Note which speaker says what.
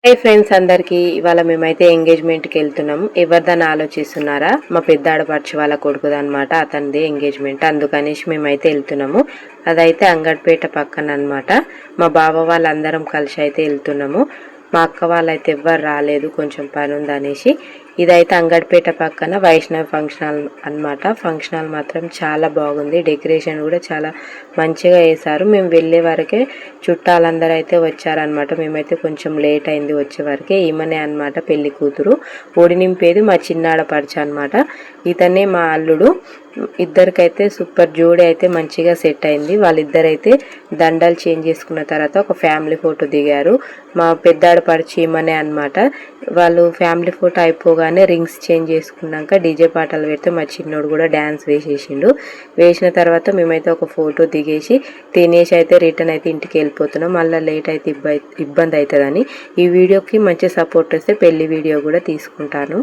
Speaker 1: హే friends అందరికి ఇవాళ మేమైతే ఎంగేజ్మెంట్కి వెళ్తున్నాం. ఎవరిదని ఆలోచిస్తున్నారా? మా పెద్ద ఆడపడుచు వాళ్ళ కొడుకుదనమాట. అతనిది ఎంగేజ్మెంట్, అందుకనేసి మేమైతే వెళ్తున్నాము. అదైతే అంగడిపేట పక్కన అనమాట. మా బావ వాళ్ళందరం కలిసి అయితే వెళ్తున్నాము. మా అక్క వాళ్ళైతే ఎవ్వరు రాలేదు, కొంచెం పని ఉందనేసి. ఇదైతే అంగడిపేట పక్కన వైష్ణవ్ ఫంక్షన్ హాల్ అనమాట. ఫంక్షన్ హాల్ మాత్రం చాలా బాగుంది, డెకరేషన్ కూడా చాలా మంచిగా వేశారు. మేము వెళ్ళే వరకే చుట్టాలందరూ అయితే వచ్చారనమాట. మేమైతే కొంచెం లేట్ అయింది వచ్చే వరకే. ఈమెనే అనమాట పెళ్లి కూతురు, ఒడి నింపేది మా చిన్నాడపడుచు అనమాట. ఇతనే మా అల్లుడు. ఇద్దరికైతే సూపర్ జోడీ అయితే మంచిగా సెట్ అయింది. వాళ్ళిద్దరైతే దండలు చేంజ్ చేసుకున్న తర్వాత ఒక ఫ్యామిలీ ఫోటో దిగారు. మా పెద్దాడపడిచి ఈమెనే అనమాట. వాళ్ళు ఫ్యామిలీ ఫోటో అయిపోగానే రింగ్స్ చేంజ్ చేసుకున్నాక డీజే పాటలు పెడితే మా చిన్నోడు కూడా డ్యాన్స్ వేసేసిండు. వేసిన తర్వాత మేమైతే ఒక ఫోటో దిగేసి తినేసి అయితే రిటర్న్ అయితే ఇంటికి వెళ్ళిపోతున్నాం. మళ్ళీ లేట్ అయితే ఇబ్బంది అవుతుందని ఈ వీడియోకి మంచి సపోర్ట్ వస్తే పెళ్లి వీడియో కూడా తీసుకుంటాను.